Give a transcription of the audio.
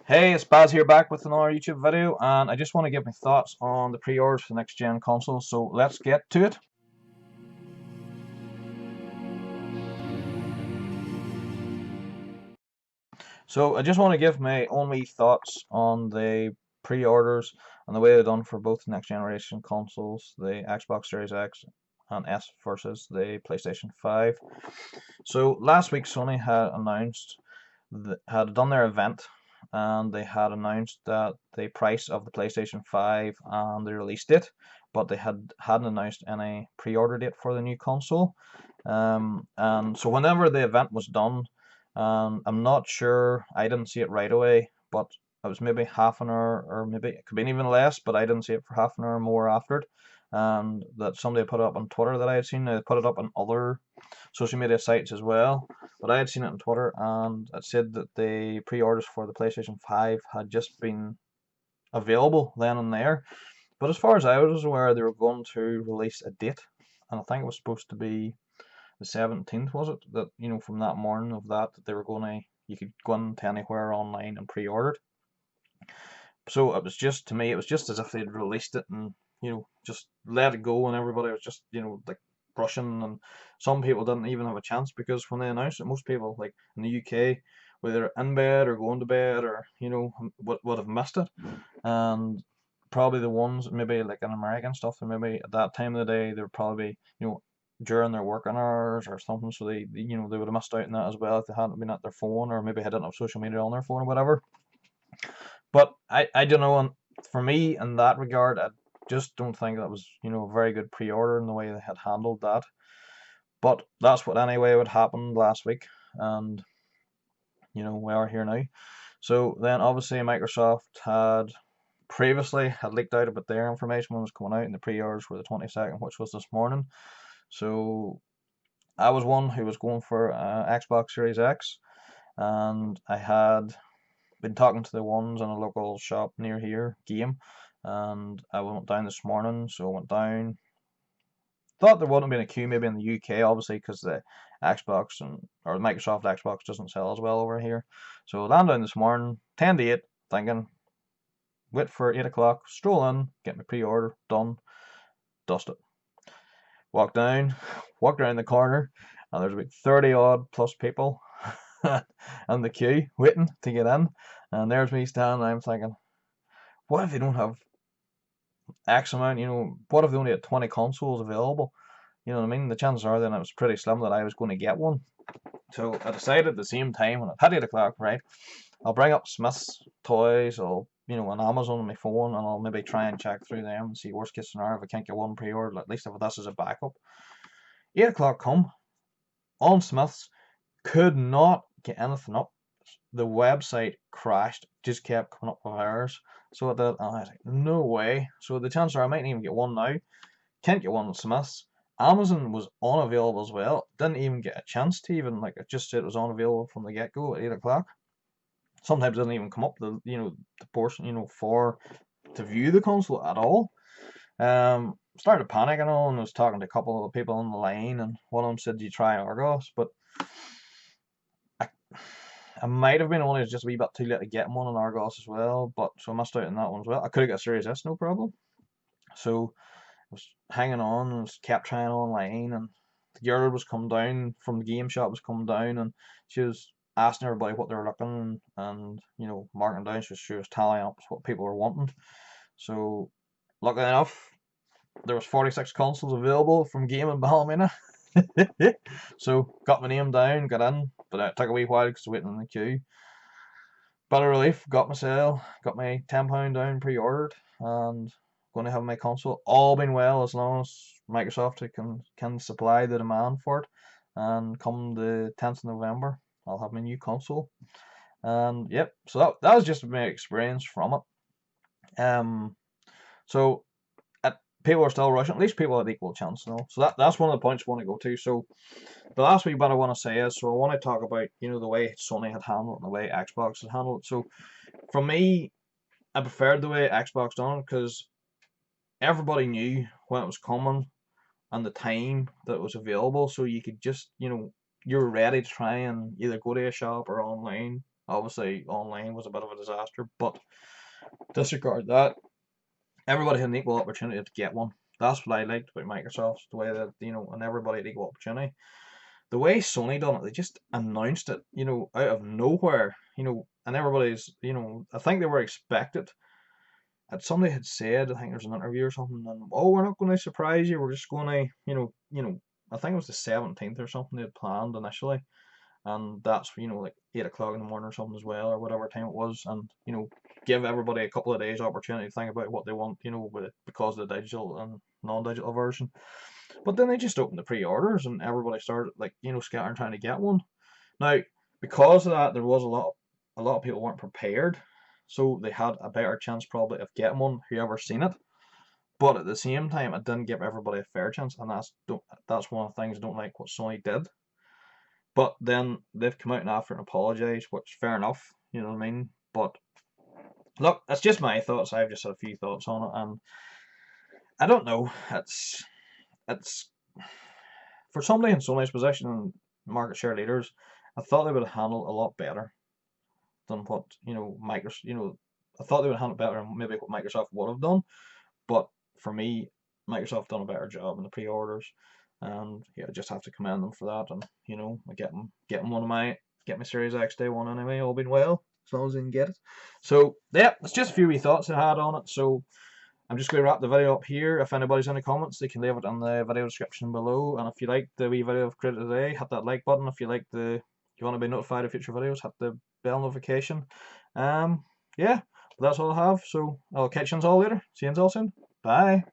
Hey, it's Baz here back with another YouTube video, and I just want to give my thoughts on the pre-orders for the next gen console, so let's get to it. So I just want to give my only thoughts on the pre-orders and the way they're done for both next generation consoles, the Xbox Series X and S versus the PlayStation 5. So last week Sony had done their event, and they had announced that the price of the PlayStation 5 and the release date, but they hadn't announced any pre-order date for the new console. And so whenever the event was done, I'm not sure, I didn't see it right away, but it was maybe half an hour, or maybe it could be even less, but I didn't see it for half an hour more after it. And that somebody put it up on Twitter that I had seen. They put it up on other social media sites as well. But I had seen it on Twitter, and it said that the pre-orders for the PlayStation 5 had just been available then and there. But as far as I was aware, they were going to release a date, and I think it was supposed to be the 17th, was it? That, from that morning of that they were going to, you could go into anywhere online and pre-order it. So it was just, to me, it was just as if they'd released it and, just let it go, and everybody was just, like rushing, and some people didn't even have a chance because when they announced it, most people, like in the UK, whether in bed or going to bed or, would have missed it. And probably the ones maybe like in American stuff, and maybe at that time of the day, they would probably, during their working hours or something, so they would have missed out on that as well if they hadn't been at their phone, or maybe hadn't have social media on their phone or whatever. But I don't know. And for me, in that regard, I just don't think that was, a very good pre-order in the way they had handled that. But that's what anyway would happen last week, and we are here now. So then, obviously, Microsoft had previously had leaked out about their information when it was coming out, and the pre-orders were the 22nd, which was this morning. So I was one who was going for Xbox Series X, and I had been talking to the ones in a local shop near here, Game, and I went down this morning. So I went down. Thought there wouldn't have been a queue maybe in the UK, obviously, because the Xbox or Microsoft Xbox doesn't sell as well over here. So I landed down this morning, 10 to 8, thinking, wait for 8 o'clock, stroll in, get my pre-order done, dust it. Walk down, walked around the corner, and there's about 30 odd plus people in the queue waiting to get in. And there's me standing, I'm thinking, what if they don't have X amount, what if they only had 20 consoles available? You know what I mean? The chances are then it was pretty slim that I was going to get one. So I decided at the same time when it had 8 o'clock, right, I'll bring up Smith's Toys or, on Amazon on my phone, and I'll maybe try and check through them and see worst case scenario if I can't get one pre-order, at least if this is a backup. 8 o'clock come, on Smith's, could not get anything up. The website crashed, just kept coming up with errors. So I did, and I was like, no way. So the chances are I might even get one now. Can't get one on Smith's. Amazon was unavailable as well. Didn't even get a chance to even, like, it just said it was unavailable from the get go at 8 o'clock. Sometimes it doesn't even come up the portion, for to view the console at all. Started panicking and was talking to a couple of the people on the line, and one of them said, "Do you try Argos?" But I, I might have been only just a wee bit too late to get one on Argos as well, but so I missed out on that one as well. I could have got Series S, no problem. So I was hanging on and was kept trying online, and the girl was come down from the game shop, was coming down, and she was asking everybody what they were looking, and marking down. She was tallying up what people were wanting. So luckily enough, there was 46 consoles available from Game and Ballymena. So got my name down, got in, but it took a wee while because I was waiting in the queue. Bit of relief, got my sale, got my £10 down pre-ordered, and going to have my console. All been well as long as Microsoft can supply the demand for it. And come the 10th of November, I'll have my new console. And yep, so that was just my experience from it. So people are still rushing. At least people had equal chance, So that's one of the points I want to go to. So the last wee bit I want to say is, so I want to talk about the way Sony had handled it and the way Xbox had handled it. So for me, I preferred the way Xbox done it because everybody knew when it was coming and the time that it was available, so you could just you were ready to try and either go to a shop or online Obviously, online was a bit of a disaster, but disregard that. Everybody had an equal opportunity to get one. That's what I liked about Microsoft, the way that, and everybody had equal opportunity. The way Sony done it, they just announced it, out of nowhere, and everybody's, I think they were expected. And somebody had said, I think there's an interview or something, and oh, we're not going to surprise you. We're just going to, I think it was the 17th or something they had planned initially, and that's like 8 o'clock in the morning or something as well, or whatever time it was, and give everybody a couple of days opportunity to think about what they want, because of the digital and non-digital version. But then they just opened the pre-orders, and everybody started like scattering trying to get one. Now, because of that, there was a lot of people weren't prepared, so they had a better chance probably of getting one. Whoever seen it. But at the same time, it didn't give everybody a fair chance, and that's one of the things I don't like what Sony did. But then they've come out and after and apologised, which fair enough, you know what I mean? But look, that's just my thoughts. I've just had a few thoughts on it, and I don't know. It's for somebody in Sony's position and market share leaders, I thought they would have handled a lot better than what Microsoft. I thought they would handle it better than maybe what Microsoft would have done. But for me, Microsoft done a better job in the pre-orders, and yeah, I just have to commend them for that. And I getting one of get my Series X day one anyway, all being well, as long as I can get it. So yeah, it's just a few wee thoughts I had on it. So I'm just going to wrap the video up here. If anybody's any comments, they can leave it in the video description below. And if you like the wee video I've created today, hit that like button. If you like you want to be notified of future videos, hit the bell notification. Yeah, that's all I have. So I'll catch you all later. See you all soon. Bye.